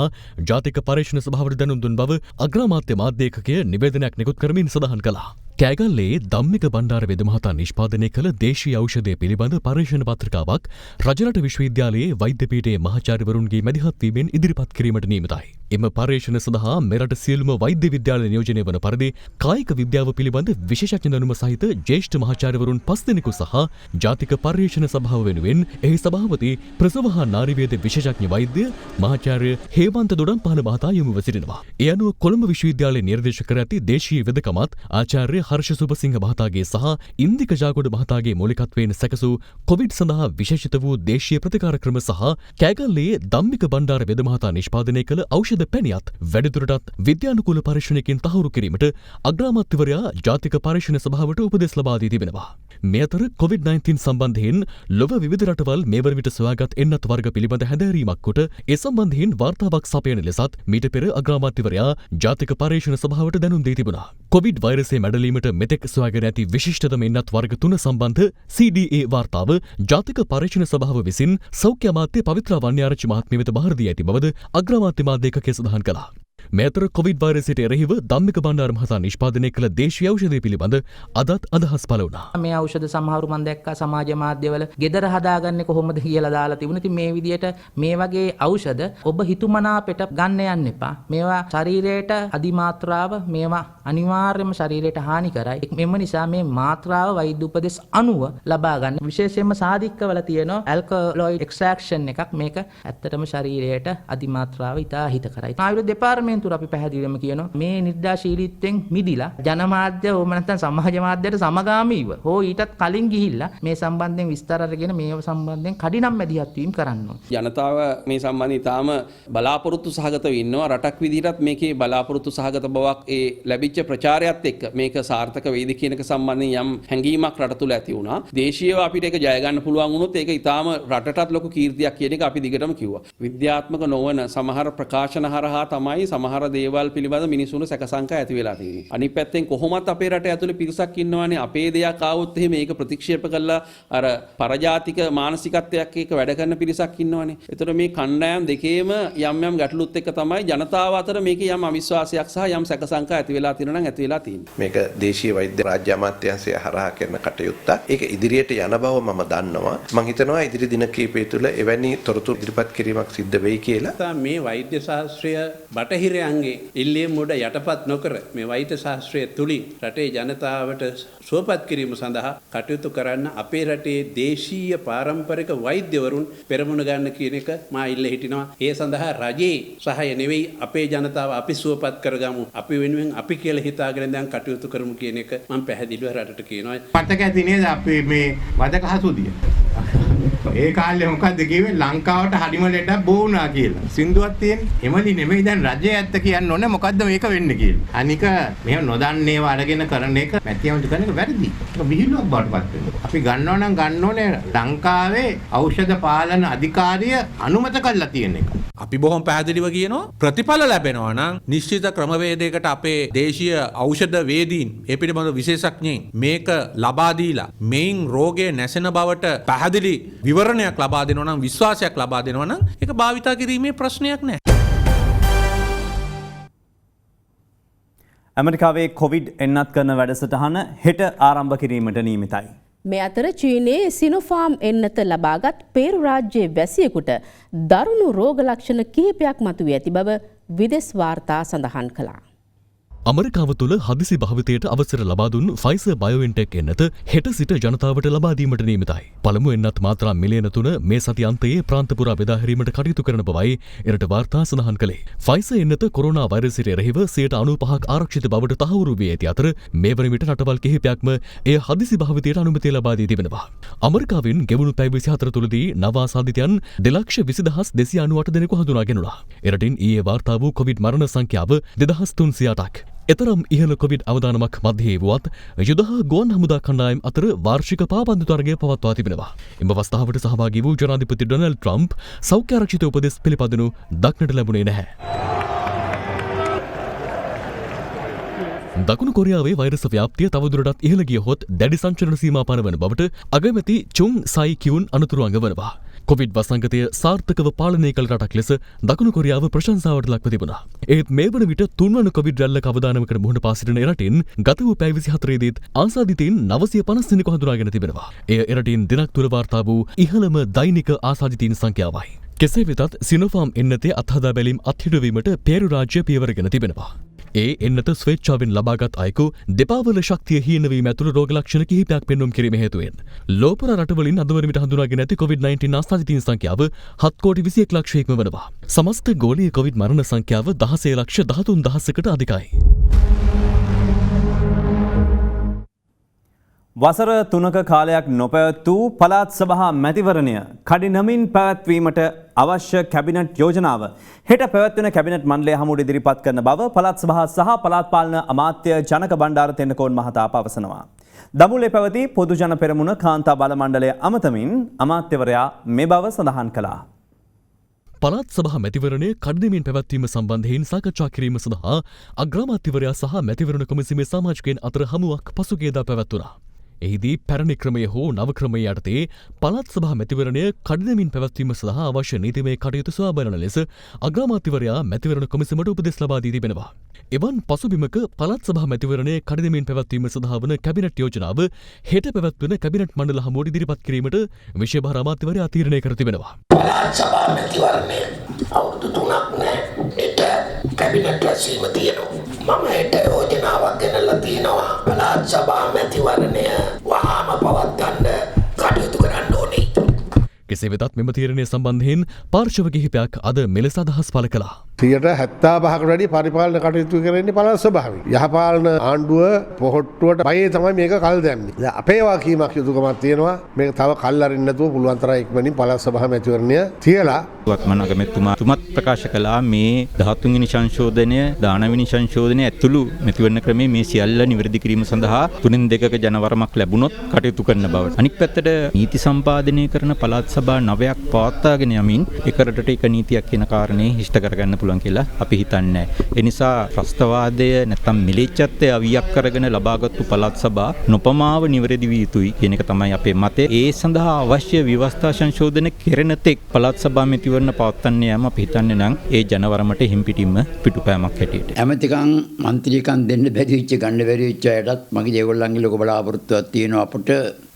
ජාතික පර්යේෂණ සභාවට දැනුම් දුන් බව අග්‍රාමාත්‍ය මාධ්‍යේකකය නිවේදනයක් නිකුත් කරමින් සඳහන් කළා. කෑගල්ලේ ධම්මික බණ්ඩාර වෙද මහතා නිෂ්පාදනය කළ දේශීය ඖෂධය පිළිබඳ පර්යේෂණ පත්‍රිකාවක් රජරට විශ්වවිද්‍යාලයේ වෛද්‍ය පීඨයේ මහාචාර්යවරුන්ගේ මැදිහත් වීමෙන් ඉදිරිපත් කිරීමට නියමිතයි. එම පර්යේෂණ සඳහා මෙරට සියලුම වෛද්‍ය විද්‍යාල නියෝජනය වන පරිදි කායික විද්‍යාව පිළිබඳ විශේෂඥ දැනුම සහිත ජ්‍යෙෂ්ඨ මහාචාර්යවරුන් 5 දෙනෙකු සහ ජාතික පර්යේෂණ සභාව වෙනුවෙන් එහි සභාපති ප්‍රසව හා නාරි වේද විශේෂඥ වෛද්‍ය මහාචාර්ය හේමන්ත දොඩම්පාල මහතා යොමුව සිටිනවා. ඒ අනුව කොළඹ විශ්වවිද්‍යාලයේ නිර්දේශ කර ඇති දේශීය වෙදකමත් ආචාර්ය හර්ෂ සුබසිංහ මහතාගේ සහ ඉන්දික ජාගොඩ මහතාගේ මූලිකත්වයෙන් සැකසූ කොවිඩ් සඳහා විශේෂිත වූ දේශීය ප්‍රතිකාර ක්‍රම සහ කෑගල්ලේ ධම්මික බණ්ඩාර වෙද මහතා නිෂ්පාදනය කළ ඖෂධ පැණියත් වැඩිදුරටත් විද්‍යානුකූල පරීක්ෂණයකින් තහවුරු කිරීමට අග්‍රාමාත්‍යවරයා ජාතික පරීක්ෂණ සභාවට උපදෙස් ලබා දී තිබෙනවා. මේ අතර COVID-19 සම්බන්ධයෙන් ලොව විවිධ රටවල් මේ වන විට සොයාගත් එන්නත් වර්ග පිළිබඳ හැදෑරීමක් කොට ඒ සම්බන්ධයෙන් වාර්තාවක් සපයන ලෙසත් මීට පෙර අග්‍රාමාත්‍යවරයා ජාතික පරීක්ෂණ සභාවට දැනුම් දී තිබුණා. කොවිඩ් වෛරසය මැඩලීමට මෙතෙක් සොයාගෙන ඇති විශිෂ්ටතම එන්නත් වර්ග 3 සම්බන්ධ CDA වාර්තාව ජාතික පරීක්ෂණ සභාව විසින් සෞඛ්‍ය අමාත්‍ය පවිත්‍රා වන්‍යාරච්චි මහත්මිය වෙත බහර දී ඇති බවද අග්‍රාමාත්‍ය මාධ්‍යේකකය සඳහන් කළා. මේ අතර කොවිඩ් වෛරසයට එරෙහිව ධම්මික බණ්ඩාර මහතා නිෂ්පාදනය කළ දේශීය ඖෂධය පිළිබඳ අදත් අදහස් පළ වුණා. මේ ඖෂධ සමහරු මම දැක්කා සමාජ මාධ්‍යවල ගෙදර හදාගන්නේ කොහොමද කියලා දාලා තිබුණා. ඉතින් මේ විදිහට මේ වගේ ඖෂධ ඔබ හිතුමනාපෙට ගන්න යන්න එපා. මේවා ශරීරයට අධිමාත්‍රාව මේවා අනිවාර්යයෙන්ම ශරීරයට හානි කරයි. මෙම නිසා මේ මාත්‍රාව වෛද්‍ය උපදෙස් අනුව ලබා ගන්න. විශේෂයෙන්ම සාධිකවල තියෙන ඇල්කලොයිඩ් එක්ස්ට්‍රැක්ෂන් එකක් මේක ඇත්තටම ශරීරයට අධිමාත්‍රාව ඉතා හිත කරයි. ආයුර්වේද දෙපාර්තමේන්තුව අපි පැහැදිලිවම කියනවා මේ නිර්දාශීලීත්වයෙන් මිදිලා ජනමාධ්‍ය ඕම නැත්නම් සමාජ මාධ්‍යයට සමගාමීව හෝ ඊටත් කලින් ගිහිල්ලා මේ සම්බන්ධයෙන් විස්තර අරගෙන මේව සම්බන්ධයෙන් කඩිනම් මැදිහත් වීම කරන්න ඕනේ. ජනතාව මේ සම්බන්ධයෙන් ඊටාම බලාපොරොත්තු සහගතව ඉන්නවා. රටක් විදිහටත් මේකේ බලාපොරොත්තු සහගත බවක් ඒ ලැබිච්ච ප්‍රචාරයත් එක්ක මේක සාර්ථක වේද කියන එක සම්බන්ධයෙන් යම් හැඟීමක් රට තුළ ඇති වුණා. දේශීයව අපිට ඒක ජය ගන්න පුළුවන් වුණොත් ඒක ඊටාම රටටත් ලොකු කීර්තියක් කියන එක අපි දිගටම කිව්වා. විද්‍යාත්මක නොවන සමහර ප්‍රකාශන හරහා තමයි සමහර දේවල් පිළිබඳ මිනිසුන්ට සැකසංකා ඇති වෙලා තියෙනවා. අනිත් පැත්තෙන් කොහොමත් අපේ රටේ ඇතුලේ පිරිසක් ඉන්නවානේ අපේ දෙයක් ආවොත් එහෙම ඒක ප්‍රතික්ෂේප කරලා අර පරජාතික මානසිකත්වයක් එක්ක වැඩ කරන පිරිසක් ඉන්නවානේ. ඒතර මේ කණ්ඩායම් දෙකේම යම් ගැටලුත් එක්ක තමයි ජනතාව අතර මේකේ යම් අවිශ්වාසයක් සහ යම් සැකසංකා ඇති වෙලා තියෙනවා නම් ඇති වෙලා තියෙන්නේ. මේක දේශීය වෛද්‍ය රාජ්‍ය අමාත්‍යාංශය හරහා කරන කටයුත්ත. ඒක ඉදිරියට යන බව මම දන්නවා. මම හිතනවා ඉදිරි දින කිහිපය තුළ එවැනි තොරතුරු ඉදිරිපත් කිරීමක් සිද්ධ වෙයි කියලා. මේ වෛද්‍ය ශාස්ත්‍රය බටහිරයන්ගේ ඉල්ලීම් උඩ යටපත් නොකර මේ වෛද්‍ය ශාස්ත්‍රය තුලින් රටේ ජනතාවට සුවපත් කිරීම සඳහා කටයුතු කරන්න අපේ රටේ දේශීය පාරම්පරික වෛද්‍යවරුන් පෙරමුණ ගන්න කියන එක මා ඉල්ල හිටිනවා. ඒ සඳහා රජයේ සහාය නෙවෙයි අපේ ජනතාව අපි සුවපත් කරගමු. අපි වෙනුවෙන් අපි කියලා හිතාගෙන දැන් කටයුතු කරමු කියන එක මම පැහැදිලිව රටට කියනවා. මතක ඇති නේද අපි මේ වදක හසුදිය. ඒ කාලේ මොකද්ද කිව්වේ ලංකාවට හරිම ලෙඩක් බෝ වුණා කියලා. සින්දුවක් තියෙන්නේ. එමලි නෙමෙයි දැන් රජය ඇත්ත කියන්න ඕනේ මොකද්ද මේක වෙන්නේ කියලා. අනික මෙහෙම නොදන්නේව අරගෙන කරන එක මැතියමතු කරන එක වැරදි. ඒක විහිළුවක් බවටපත් වෙනවා. අපි ගන්නවා නම් ගන්න ඕනේ ලංකාවේ ඖෂධ පාලන අධිකාරිය අනුමත කරලා තියෙන එක. අපි බොහොම පැහැදිලිව කියනවා ප්‍රතිඵල ලැබෙනවා නම් නිශ්චිත ක්‍රමවේදයකට අපේ දේශීය ඖෂධ වේදීන් ඒ පිළිබඳ විශේෂඥයින් මේක ලබා දීලා මේන් රෝගය නැසෙන බවට පැහැදිලි විවරණයක් ලබා දෙනවා නම් විශ්වාසයක් ලබා දෙනවා නම් ඒක භාවිතා කිරීමේ ප්‍රශ්නයක් නැහැ. ඇමරිකාවේ කොවිඩ් එන්නත් කරන වැඩසටහන හෙට ආරම්භ කිරීමට නියමිතයි. මේ අතර චීනයේ සිනෝෆාම් එන්නත ලබාගත් පේරු රාජ්‍යයේ වැසියෙකුට දරුණු රෝග ලක්ෂණ කිහිපයක් මතුවී ඇති බව විදෙස් වාර්තා සඳහන් කළා. අමරිකාව තුළ හදිසි භාවිතයට අවසර ලබා දුන් ෆයිසර් බයෝඑන්ටෙක් එන්නත හෙට සිට ජනතාවට ලබා දීමට නියමිතයි. පළමු එන්නත් මාත්‍රා මිලියන 3 මේ සති අන්තයේ ප්‍රාන්ත පුරා බෙදා හැරීමට කටයුතු කරන බවයි එරට වාර්තා සඳහන් කළේ. ෆයිසර් එන්නත කොරෝනා වෛරසයට එරෙහිව 95% ආරක්ෂිත බවට තහවුරු වී ඇති අතර මේ වන විට රටවල් කිහිපයක්ම එය හදිසි භාවිතයට අනුමැතිය ලබා දී තිබෙනවා. අමරිකාවෙන් ගෙවුණු පැය 24 තුළදී නව ආසාදිතයන් 2,20,298 දෙනෙකු හඳුනාගෙනුණා. එරටින් ඊයේ වාර්තා වූ කොවිඩ් මරණ සංඛ්‍යාව 2,308ක්. එතරම් ඉහළ කොවිඩ් අවදානමක් මධ්‍යයේ වුවත් යුද හා ගුවන් හමුදා කණ්ඩායම් අතර වාර්ෂික පාපන්දු තරගය පවත්වා තිබෙනවා. එම අවස්ථාවට සහභාගී වූ ජනාධිපති ඩොනල්ඩ් ට්‍රම්ප් සෞඛ්‍ය ආරක්ෂිත උපදෙස් පිළිපදනු දක්නට ලැබුණේ නැහැ. දකුණු කොරියාවේ වෛරස් ව්‍යාප්තිය තවදුරටත් ඉහළ ගියහොත් දැඩි සංචලන සීමා පනවන බවට අගමැති චුන් සයි කියුන් අනතුරු අඟවනවා. කොවිඩ් වසංගතය සාර්ථකව පාලනය කළ රටක් ලෙස දකුණු කොරියාව ප්‍රශංසාවට ලක්ව තිබුණා. ඒත් මේ වන විට තුන්වන කොවිඩ් රැල්ලක අවදානමකට මුහුණ පා සිටින එරටින් ගත වූ පැය 24 දීත් ආසාදිතයින් 950 දෙනෙකු හඳුනාගෙන තිබෙනවා. එය එරටින් දිනක් තුළ වාර්තා වූ ඉහළම දෛනික ආසාදිතයින් සංඛ්‍යාවයි. කෙසේ වෙතත් සිනෝෆාම් එන්නතේ අත්හදා බැලීම් අත්හිටුවීමට පේරු රාජ්‍ය පියවරගෙන තිබෙනවා. ඒ එන්නත ස්වේච්ඡාවෙන් ලබාගත් අයෙකු දෙපාවල ශක්තිය හීනවීම ඇතුළු රෝග ලක්ෂණ කිහිපයක් පෙන්නුම් කිරීම හේතුවෙන් ලෝපර රටවලින් අද වන විට හඳුනාගෙන ඇති COVID-19 ආසාදිතයින් සංඛ්‍යාව 7,21,00,000 ඉක්මවනවා. සමස්ත ගෝලීය කොවිඩ් මරණ සංඛ්‍යාව 16,13,000කට අධිකයි. වසර 3ක කාලයක් නොපැවැත් වූ පළාත් සභා මැතිවරණය කඩිනමින් පැවැත්වීමට අවශ්‍ය කැබිනට් යෝජනාව හෙට පැවැත්වෙන කැබිනට් මණ්ඩලය හමුවට ඉදිරිපත් කරන බව පළාත් සභා සහ පළාත් පාලන අමාත්‍ය ජනක බණ්ඩාර තෙන්නකෝන් මහතා පවසනවා. දඹුල්ලේ පැවති පොදු ජන පෙරමුණ කාන්තා බල මණ්ඩලය අමතමින් අමාත්‍යවරයා මේ බව සඳහන් කළා. පළාත් සභා මැතිවරණය කඩිනමින් පැවැත්වීම සම්බන්ධයෙන් සාකච්ඡා කිරීම සඳහා අග්‍රාමාත්‍යවරයා සහ මැතිවරණ කොමිසමේ සමාජිකයන් අතර හමුවක් පසුගියදා පැවැත්වුණා. එහිදී පැරණි ක්‍රමය හෝ නව ක්‍රමය යටතේ පළාත් සභා මැතිවරණය කඩිනමින් පැවැත්වීම සඳහා අවශ්‍ය නීතිමය කටයුතු සොයා බලන ලෙස අග්‍රාමාත්‍යවරයා මැතිවරණ කොමිසමට උපදෙස් ලබා දී තිබෙනවා. එවන් පසුබිමක පළාත් සභා මැතිවරණය කඩිනමින් පැවැත්වීම සඳහා වන කැබිනට් යෝජනාව හෙට පැවැත්වෙන කැබිනට් මණ්ඩල හමුවට ඉදිරිපත් කිරීමට විෂය භාර අමාත්‍යවරයා තීරණය කර තිබෙනවා. පළාත් සභා මැතිවරණය අවුරුදු 3ක් නෑ. හෙට කැබිනට් රැස්වීම තියෙනවා. මම හෙට යෝජනාවක් ගෙනල්ලා තියෙනවා. පළාත් සභා මැතිවරණය වහාම පවත්වන්න කටයුතු කරන්න ඕනේ. කෙසේ වෙතත් මෙම තීරණය සම්බන්ධයෙන් පාර්ශව කිහිපයක් අද මෙලෙස අදහස් පළ කළා. 75%කට වැඩි පරිපාලන කටයුතු කරන්නේ පළාත් සභාවේ. යහපාලන ආණ්ඩුව පොහොට්ටුවට පයේ තමයි මේක කල් දැම්මේ. දැන් අපේ වාකීමක් යුතුකමක් තියෙනවා. මේක තව කල් අරින්න නැතුව පුළුවන් තරම් ඉක්මනින් පළාත් සභා මැතිවරණය තියලා වත්මන් අගමැතිතුමා තුමත් ප්‍රකාශ කළා මේ 13 වෙනි සංශෝධනය 19 වෙනි සංශෝධනය ඇතුළු මැතිවරණ ක්‍රමයේ මේ සියල්ල නිවැරදි කිරීම සඳහා 3-2ක ජනවරමක් ලැබුණොත් කටයුතු කරන බව. අනික් පැත්තට නීති සම්පාදනය කරන පළාත් සභා 9ක් පවත්වාගෙන යමින් එක රටට එක නීතියක් කියන කාරණේ ඉෂ්ට කරගන්න පුළුවන් කියලා අපි හිතන්නේ. ඒ නිසා ත්‍රස්තවාදය නැත්නම් මිලේච්ඡත්වය අවියක් කරගෙන ලබාගත්තු පළාත් සභා නොපමාව නිවැරදි විය යුතුයි කියන එක තමයි අපේ මතය. ඒ සඳහා අවශ්‍ය ව්‍යවස්ථා සංශෝධන කෙරෙන තෙක් පළාත් සභා මැතිවරණ පවත්වන්න යාම අපි හිතන්නේ නම් ඒ ජනවරමට හිම්පිටින්ම පිටුපෑමක් හැටියට. ඇමතිකම් මන්ත්‍රීකම් දෙන්න බැරි වෙච්ච ගන්න බැරි වෙච්ච අයටත් මගේ ඒගොල්ලන්ගේ ලොකු බලාපොරොත්තුවක් තියෙනවා අපට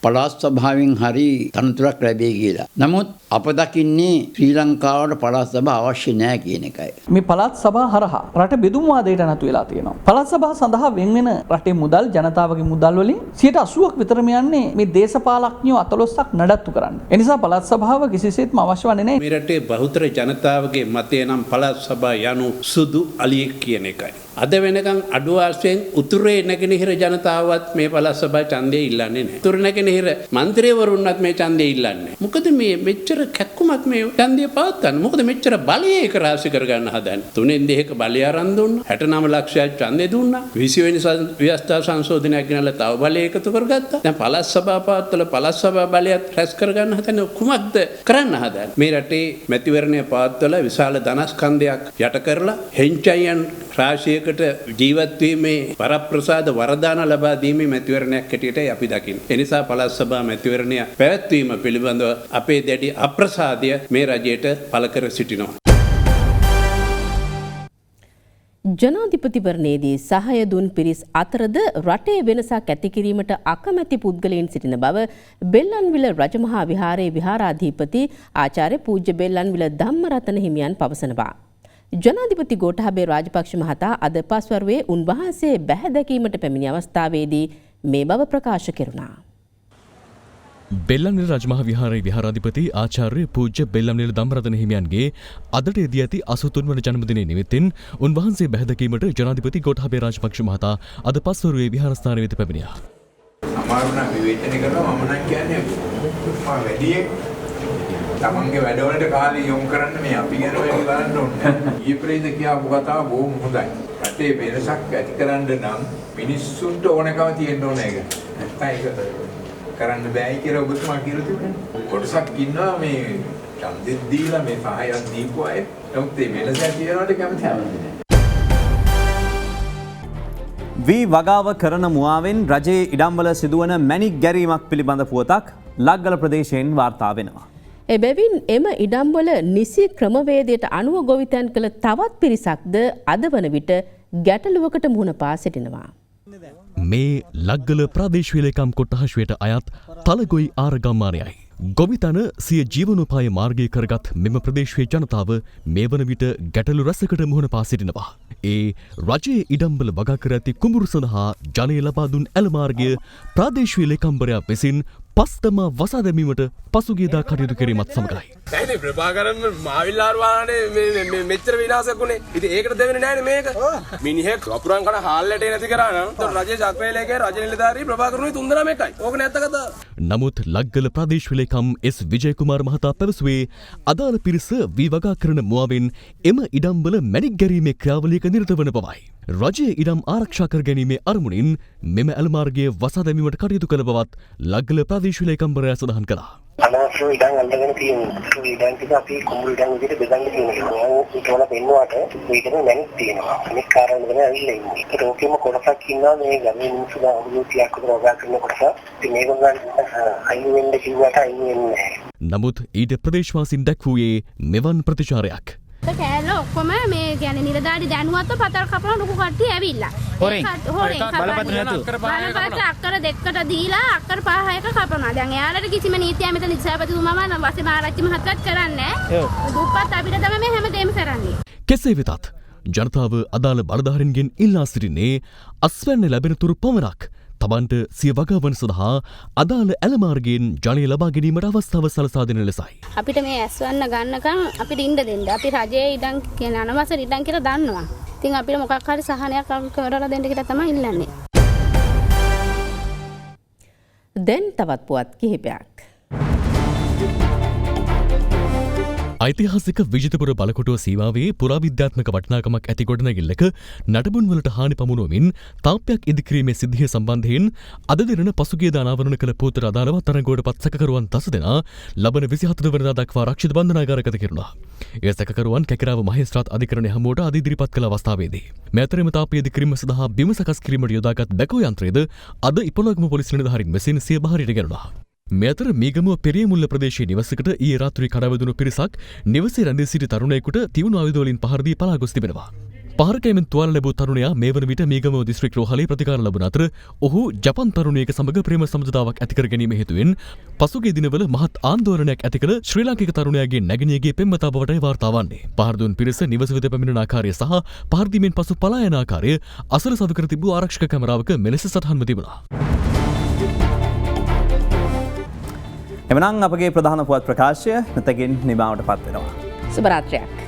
පළාත් සභාවෙන් හරි තනතුරක් ලැබෙයි කියලා. නමුත් අප දකින්නේ ශ්‍රී ලංකාවට පළාත් සභා අවශ්‍ය නැහැ කියන එකයි. මේ පළාත් සභා හරහා රට බෙදුම් වාදයට නතු වෙලා තියෙනවා. පළාත් සභා සඳහා වෙන වෙන රටේ මුදල් ජනතාවගේ මුදල් වලින් 80%ක් විතරම යන්නේ මේ දේශපාලඥයෝ 14ක් නඩත්තු කරන්න. ඒ නිසා පළාත් සභාව කිසිසේත්ම අවශ්‍ය වන්නේ නැහැ. මේ රටේ බහුතර ජනතාවගේ මතය නම් පළාත් සභා යනු සුදු අලියෙක් කියන එකයි. අද වෙනකන් අඩුවාසයෙන් උතුරේ නැගෙනහිර ජනතාවත් මේ පළාත් සභා ඡන්දය ඉල්ලන්නේ නැහැ. උතුර නැගෙනහිර මන්ත්‍රීවරුන්වත් මේ ඡන්දය ඉල්ලන්නේ. මොකද මේ මෙච්චර කැක්කුමක් මේ ඡන්දය පවත්වන්න. මොකද මෙච්චර බලය ඒක රාශි කරගන්න හදන්නේ. 3/2ක බලය අරන් දුන්නා. 69 ලක්ෂයක් ඡන්දය දුන්නා. 20 වෙනි ව්‍යවස්ථා සංශෝධනයක් ගෙනල්ලා තව බලය එකතු කරගත්තා. දැන් පළාත් සභා පවත්වලා පළාත් සභා බලයත් රැස් කරගන්න හදන්නේ කුමක්ද කරන්න හදන්නේ? මේ රටේ මැතිවරණය පවත්වලා විශාල ධනස්කන්ධයක් යට කරලා හෙන්චයන් රාශිය ජීවත් වීමේ වරප්‍රසාද වරදාන ලබා දීමේ මැතිවරණයක් හැටියටයි අපි දකින්නේ. ඒ නිසා පළාත් සභා මැතිවරණය පැවැත්වීම පිළිබඳව අපේ දැඩි අප්‍රසාදය මේ රජයට පළ කර සිටිනවා. ජනාධිපතිවරණයේදී සහාය දුන් පිරිස් අතරද රටේ වෙනසක් ඇති කිරීමට අකමැති පුද්ගලයන් සිටින බව බෙල්ලන්විල රජමහා විහාරයේ විහාරාධිපති ආචාර්ය පූජ්‍ය බෙල්ලන්විල ධම්මරතන හිමියන් පවසනවා. ජනාධිපති ගෝඨාභය රාජපක්ෂ මහතා අද පස්වරුවේ උන්වහන්සේ බැහැ දැකීමට පැමිණි අවස්ථාවේදී මේ බව ප්‍රකාශ කෙරුණා. බෙල්ලන්විල රජමහා විහාරයේ විහාරාධිපති ආචාර්ය පූජ්‍ය බෙල්ලන්විල ධම්මරතන හිමියන්ගේ අදට දී ඇති 83 වන ජන්මදිනයේ නිමිත්තෙන් උන්වහන්සේ බැහැ දැකීමට ජනාධිපති ගෝඨාභය රාජපක්ෂ මහතා අද පස්වරුවේ විහාරස්ථානයේ වෙත පැමිණියා. අමාරු නම් විවේචනය කරනවා මම නම් කියන්නේ මම වැඩියෙන් තමන්ගේ වැඩවලට කාලය යොමු කරන්න මේ අපි ගැන වැඩි බලන්න ඕනේ. ඊයේ ප්‍රේද කියපු කතාව බොහොම හොඳයි. රටේ වෙනසක් ඇති කරන්න නම් මිනිස්සුන්ට ඕනකම තියෙන්න ඕනේ ඒක. නැත්නම් ඒක කරන්න බෑයි කියලා ඔබතුමා කියලා තිබුණේ. කොටසක් ඉන්නවා මේ ඡන්දෙත් දීලා මේ සහායක් දීපු අය. නමුත් මේ වෙනස ඇති වෙනවට කැමති නැහැ. වී වගාව කරන මුවාවෙන් රජයේ ඉඩම්වල සිදුවන මැණික් ගැරීමක් පිළිබඳ පුවතක් ලග්ගල ප්‍රදේශයෙන් වාර්තා වෙනවා. එබැවින් එම ඉඩම්වල නිසි ක්‍රමවේදයට අනුව ගොවිතැන් කළ තවත් පිරිසක්ද අද වන විට ගැටලුවකට මුහුණ පා සිටිනවා. මේ ලග්ගල ප්‍රාදේශීය ලේකම් කොට්ටාශයට අයත් තලගොයි ආරගම්මානයයි. ගොවිතැන සිය ජීවනෝපාය මාර්ගය කරගත් මෙම ප්‍රදේශයේ ජනතාව මේ වන විට ගැටලු රැසකට මුහුණ පා සිටිනවා. ඒ රජයේ ඉඩම්වල වගා කර ඇති කුඹුරු සඳහා ජනය ලබා දුන් ඇලමාර්ගය ප්‍රාදේශීය ලේකම්වරයා විසින් පස්තමා වසා දැමීමට පසුගියදා කටයුතු කිරීමත් සමගයි. නැයිනේ ප්‍රභාකරන් මාවිල්ලාර වාහනේ මෙච්චර විනාශයක් වුණේ. ඉතින් ඒකට දෙවෙන්නේ නැහැනේ මේක. මිනිහෙක් වපුරන් කන හාල්ලට නැති කරා නම් රජයේ චක්‍රවේලයේ රජ නිලධාරී ප්‍රභාකරනුයි තුන්දෙනාම එකයි. ඕක නැත්ත කතාව. නමුත් ලග්ගල ප්‍රාදේශීය ලේකම් එස් විජයකුමාර මහතා පැවසුවේ අදාළ පිරිස වී වගා කරන මුවාවෙන් එම ඉඩම්වල මැණික් ගැරීමේ ක්‍රියාවලියක නිරත වන බවයි. රජයේ ඉඩම් ආරක්ෂා කර ගැනීමේ අරමුණින් මෙම ඇලමාර්ගයේ වසා දැමීමට කටයුතු කළ බවත් ලග්ගල ප්‍රාදේශීය ලේකම්වරයා සඳහන් කළා. අනවශ්‍ය ඉඩම් අල්ලගෙන තියෙනවා. ඉඩම් ටික අපි කුඹුරු ඉඩම් විදිහට බෙදන්න තියෙනවා. ඒක උතන පෙන්නුවාට මේකේ මැණික් තියෙනවා. අනිත් කාරණා ගැන ඇවිල්ලා ඉන්නේ. ඒක රෝකෙම කොටසක් ඉන්නවා මේ ගමේ මිනිස්සුලා අවුරුදු 30ක් විතර වගා කරන කොටස. ඉතින් මේගොල්ලන් අයින් වෙන්න කිව්වට අයින් වෙන්නේ නැහැ. නමුත් ඊට ප්‍රදේශවාසීන් දැක්වූයේ මෙවන් ප්‍රතිචාරයක්. කෑල්ල ඔක්කොම මේ කියන්නේ නිලධාරි දැනුවත්ව පතර කපලා ලොකු කට්ටිය ඇවිල්ලා. හොරෙන් බලපත්‍ර නැතුව. බලපත්‍ර අක්කර දෙකකට දීලා අක්කර 5-6ක කපනවා. දැන් එයාලට කිසිම නීතියක් මෙතන ඉස්සරපතිතුමාම වසේ මහරච්චි මහත්තයාත් කරන්නේ නැහැ. දුප්පත් අපිට තමයි මේ හැමදේම කරන්නේ. කෙසේ වෙතත් ජනතාව අදාළ බලධාරීන්ගෙන් ඉල්ලා සිටින්නේ අස්වැන්න ලැබෙන තුරු පමණක් තමන්ට සිය වගාවන් සඳහා අදාළ ඇලමාර්ගයෙන් ජනය ලබා ගැනීමට අවස්ථාව සලසා දෙන ලෙසයි. අපිට මේ ඇස්වන්න ගන්නකම් අපිට ඉන්න දෙන්න. අපි රජයේ ඉඩම් කියන අනවසර ඉඩම් කියලා දන්නවා. ඉතින් අපිට මොකක් හරි සහනයක් කරලා දෙන්න කියලා තමයි ඉල්ලන්නේ. දැන් තවත් පුවත් කිහිපයක්. ඓතිහාසික විජිතපුර බලකොටුව සීමාවේ පුරාවිද්‍යාත්මක වටිනාකමක් ඇති ගොඩනැගිල්ලක නටබුන් වලට හානි පමුණුවමින් තාප්පයක් ඉදිකිරීමේ සිද්ධිය සම්බන්ධයෙන් අද දින පසුගියදා අනාවරණ කළ පොතට අදාළව තරඟුවටපත් සැකකරුවන් 10 දෙනා ලබන 24 වෙනිදා දක්වා ආරක්ෂිත බන්ධනාගාරගත කෙරුණා. ඒ සැකකරුවන් කැකිරාව මහේස්ත්‍රාත් අධිකරණය හමුවට අද ඉදිරිපත් කළ අවස්ථාවේදී මේ අතරෙම තාප්පය ඉදිකිරීම සඳහා බිම සකස් කිරීමට යොදාගත් බැකෝ යන්ත්‍රයද අද ඉපොළොගම පොලිස් නිලධාරීන් විසින් සිය බහරයට ගෙනුණා. මේ අතර මීගමුව පෙරියමුල්ල ප්‍රදේශයේ නිවසකට ඊයේ රාත්‍රී කඩාවැදුණු පිරිසක් නිවසේ රැඳී සිටි තරුණයෙකුට තියුණු ආයුධ වලින් පහර දී පලා ගොස් තිබෙනවා. පහර කැමෙන් තුවාල ලැබූ තරුණයා මේ වන විට මීගමුව දිස්ත්‍රික් රෝහලේ ප්‍රතිකාර ලබන අතර ඔහු ජපන් තරුණියක සමග ප්‍රේම සම්බන්ධතාවක් ඇති කර ගැනීම හේතුවෙන් පසුගිය දිනවල මහත් ආන්දෝලනයක් ඇති කළ ශ්‍රී ලාංකික තරුණයාගේ නැගණියගේ පෙම්වතා බවටයි වාර්තා වන්නේ. පහර දුන් පිරිස නිවස වෙත පැමිණෙන ආකාරය සහ පහර දීමෙන් පසු පලා යන ආකාරය අසල සතු කර තිබූ ආරක්ෂක කැමරාවක මෙලෙස සටහන්ව තිබුණා. එමනම් අපගේ ප්‍රධාන පුවත් ප්‍රකාශය මෙතකින් නිමාවට පත් වෙනවා. සුබ රාත්‍රියක්.